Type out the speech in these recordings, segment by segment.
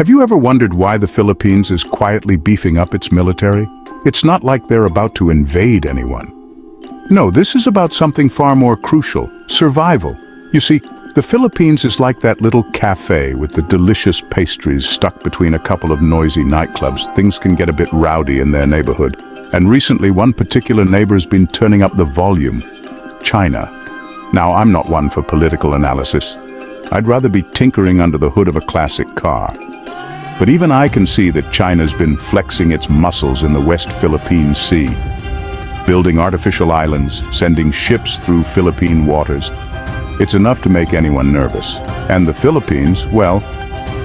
Have you ever wondered why the Philippines is quietly beefing up its military? It's not like they're about to invade anyone. No, this is about something far more crucial: survival. You see, the Philippines is like that little cafe with the delicious pastries stuck between a couple of noisy nightclubs. Things can get a bit rowdy in their neighborhood. And recently, one particular neighbor's been turning up the volume: China. Now, I'm not one for political analysis. I'd rather be tinkering under the hood of a classic car. But even I can see that China's been flexing its muscles in the West Philippine Sea, building artificial islands, sending ships through Philippine waters. It's enough to make anyone nervous. And the Philippines, well,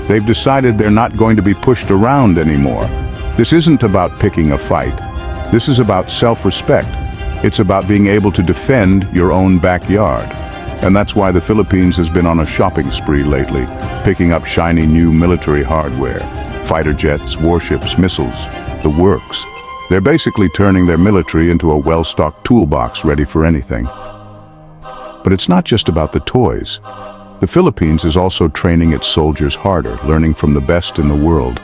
they've decided they're not going to be pushed around anymore. This isn't about picking a fight. This is about self-respect. It's about being able to defend your own backyard. And that's why the Philippines has been on a shopping spree lately, picking up shiny new military hardware: fighter jets, warships, missiles, the works. They're basically turning their military into a well-stocked toolbox ready for anything. But it's not just about the toys. The Philippines is also training its soldiers harder, learning from the best in the world.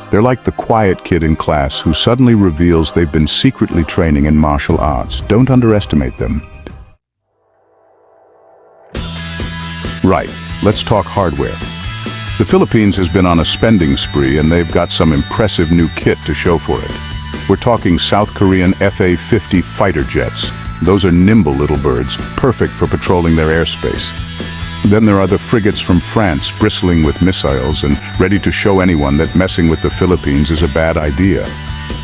They're like the quiet kid in class who suddenly reveals they've been secretly training in martial arts. Don't underestimate them. Right, let's talk hardware. The Philippines has been on a spending spree, and they've got some impressive new kit to show for it. We're talking South Korean FA-50 fighter jets. Those are nimble little birds, perfect for patrolling their airspace. Then there are the frigates from France, bristling with missiles and ready to show anyone that messing with the Philippines is a bad idea.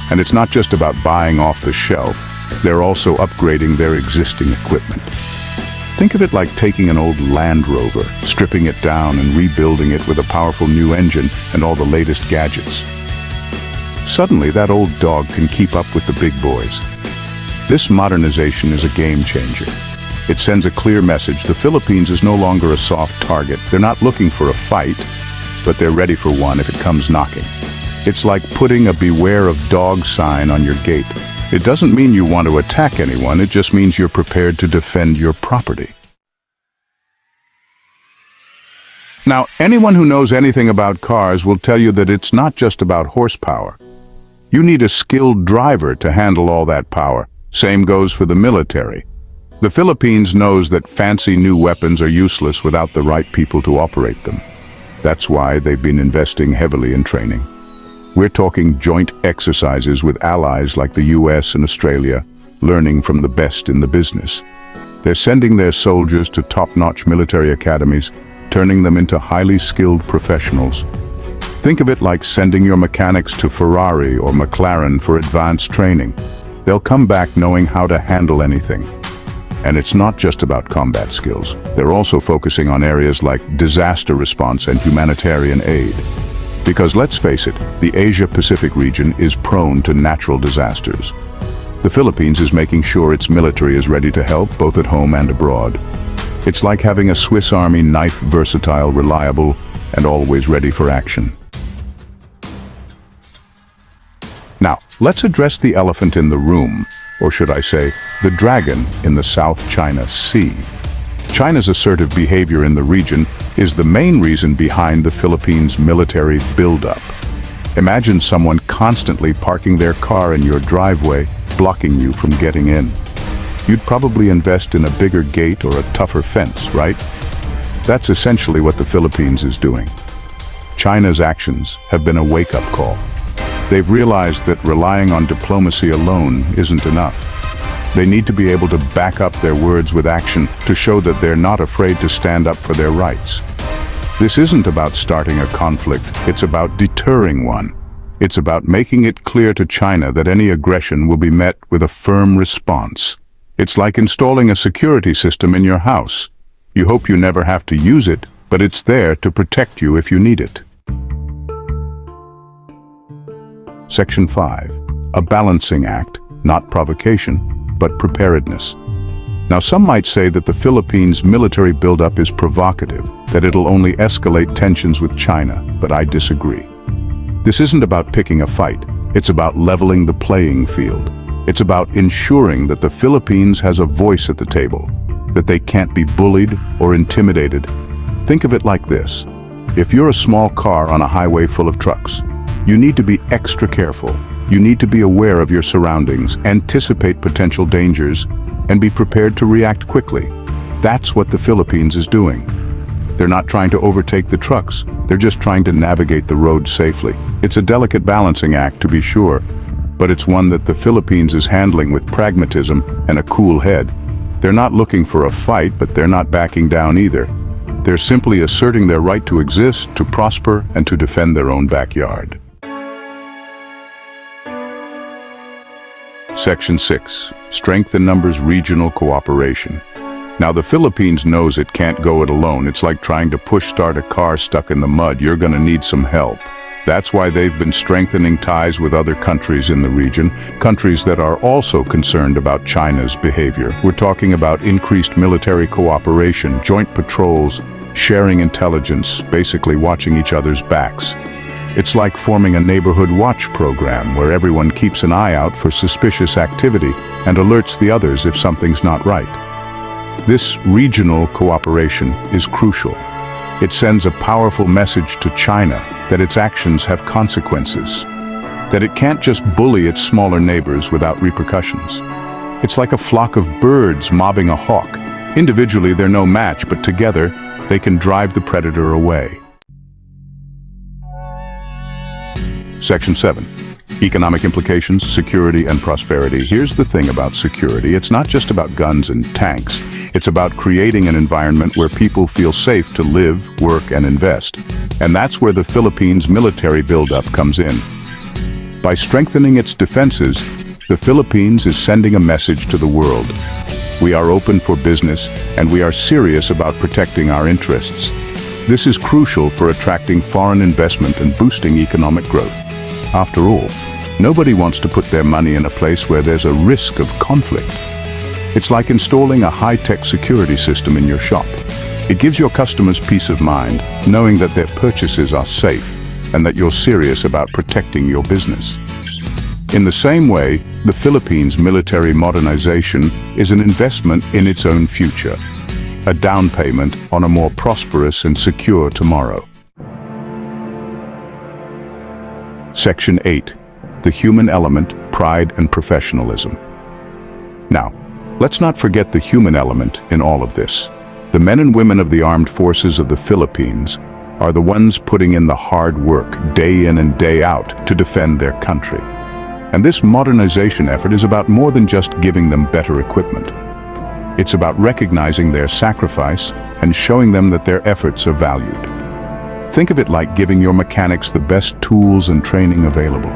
And it's not just about buying off the shelf, they're also upgrading their existing equipment. Think of it like taking an old Land Rover, stripping it down and rebuilding it with a powerful new engine and all the latest gadgets. Suddenly, that old dog can keep up with the big boys. This modernization is a game changer. It sends a clear message: the Philippines is no longer a soft target. They're not looking for a fight, but they're ready for one if it comes knocking. It's like putting a "Beware of Dog" sign on your gate. It doesn't mean you want to attack anyone, it just means you're prepared to defend your property. Now, anyone who knows anything about cars will tell you that it's not just about horsepower. You need a skilled driver to handle all that power. Same goes for the military. The Philippines knows that fancy new weapons are useless without the right people to operate them. That's why they've been investing heavily in training. We're talking joint exercises with allies like the US and Australia, learning from the best in the business. They're sending their soldiers to top-notch military academies, turning them into highly skilled professionals. Think of it like sending your mechanics to Ferrari or McLaren for advanced training. They'll come back knowing how to handle anything. And it's not just about combat skills. They're also focusing on areas like disaster response and humanitarian aid. Because let's face it, the Asia-Pacific region is prone to natural disasters. The Philippines is making sure its military is ready to help, both at home and abroad. It's like having a Swiss Army knife: versatile, reliable, and always ready for action. Now, let's address the elephant in the room, or should I say, the dragon in the South China Sea. China's assertive behavior in the region is the main reason behind the Philippines' military buildup. Imagine someone constantly parking their car in your driveway, blocking you from getting in. You'd probably invest in a bigger gate or a tougher fence, right? That's essentially what the Philippines is doing. China's actions have been a wake-up call. They've realized that relying on diplomacy alone isn't enough. They need to be able to back up their words with action to show that they're not afraid to stand up for their rights. This isn't about starting a conflict, it's about deterring one. It's about making it clear to China that any aggression will be met with a firm response. It's like installing a security system in your house. You hope you never have to use it, but it's there to protect you if you need it. Section 5. A balancing act, not provocation, but preparedness. Now, some might say that the Philippines' military buildup is provocative, that it'll only escalate tensions with China, but I disagree. This isn't about picking a fight. It's about leveling the playing field. It's about ensuring that the Philippines has a voice at the table, that they can't be bullied or intimidated. Think of it like this. If you're a small car on a highway full of trucks, you need to be extra careful. You need to be aware of your surroundings, anticipate potential dangers, and be prepared to react quickly. That's what the Philippines is doing. They're not trying to overtake the trucks. They're just trying to navigate the road safely. It's a delicate balancing act, to be sure, but it's one that the Philippines is handling with pragmatism and a cool head. They're not looking for a fight, but they're not backing down either. They're simply asserting their right to exist, to prosper, and to defend their own backyard. Section 6. Strength in numbers, regional cooperation. Now the Philippines knows it can't go it alone. It's like trying to push-start a car stuck in the mud. You're going to need some help. That's why they've been strengthening ties with other countries in the region, countries that are also concerned about China's behavior. We're talking about increased military cooperation, joint patrols, sharing intelligence, basically watching each other's backs. It's like forming a neighborhood watch program where everyone keeps an eye out for suspicious activity and alerts the others if something's not right. This regional cooperation is crucial. It sends a powerful message to China that its actions have consequences, that it can't just bully its smaller neighbors without repercussions. It's like a flock of birds mobbing a hawk. Individually, they're no match, but together, they can drive the predator away. Section 7. Economic implications, security and prosperity. Here's the thing about security. It's not just about guns and tanks. It's about creating an environment where people feel safe to live, work, and invest. And that's where the Philippines' military buildup comes in. By strengthening its defenses, the Philippines is sending a message to the world. We are open for business, and we are serious about protecting our interests. This is crucial for attracting foreign investment and boosting economic growth. After all, nobody wants to put their money in a place where there's a risk of conflict. It's like installing a high-tech security system in your shop. It gives your customers peace of mind, knowing that their purchases are safe and that you're serious about protecting your business. In the same way, the Philippines' military modernization is an investment in its own future, a down payment on a more prosperous and secure tomorrow. Section 8. The human element, pride and professionalism. Now, let's not forget the human element in all of this. The men and women of the armed forces of the Philippines are the ones putting in the hard work, day in and day out, to defend their country. And this modernization effort is about more than just giving them better equipment. It's about recognizing their sacrifice and showing them that their efforts are valued. Think of it like giving your mechanics the best tools and training available.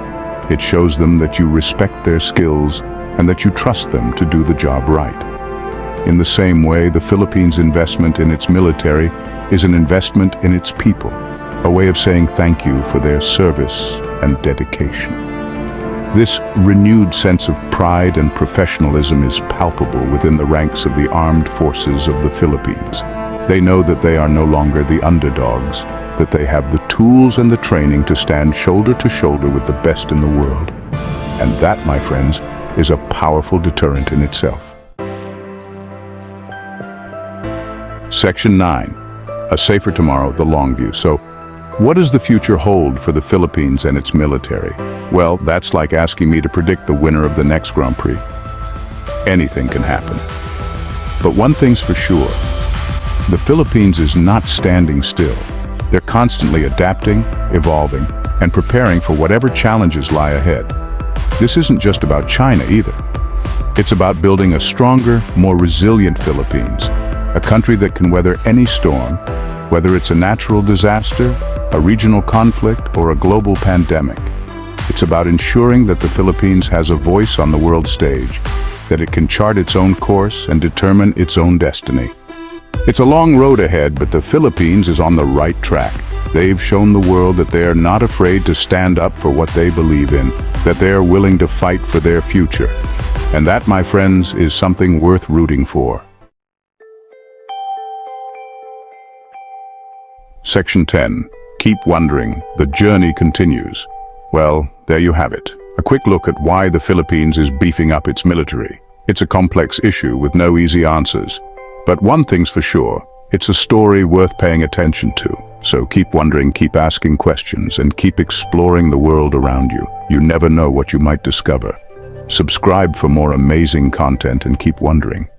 It shows them that you respect their skills and that you trust them to do the job right. In the same way, the Philippines' investment in its military is an investment in its people, a way of saying thank you for their service and dedication. This renewed sense of pride and professionalism is palpable within the ranks of the armed forces of the Philippines. They know that they are no longer the underdogs, that they have the tools and the training to stand shoulder to shoulder with the best in the world. And that, my friends, is a powerful deterrent in itself. Section 9. A safer tomorrow, the long view. So, what does the future hold for the Philippines and its military? Well, that's like asking me to predict the winner of the next Grand Prix. Anything can happen. But one thing's for sure, the Philippines is not standing still. They're constantly adapting, evolving, and preparing for whatever challenges lie ahead. This isn't just about China either. It's about building a stronger, more resilient Philippines, a country that can weather any storm, whether it's a natural disaster, a regional conflict, or a global pandemic. It's about ensuring that the Philippines has a voice on the world stage, that it can chart its own course and determine its own destiny. It's a long road ahead, but the Philippines is on the right track. They've shown the world that they are not afraid to stand up for what they believe in, that they are willing to fight for their future. And that, my friends, is something worth rooting for. Section 10. Keep wondering. The journey continues. Well, there you have it. A quick look at why the Philippines is beefing up its military. It's a complex issue with no easy answers. But one thing's for sure, it's a story worth paying attention to. So keep wondering, keep asking questions, and keep exploring the world around you. You never know what you might discover. Subscribe for more amazing content and keep wondering.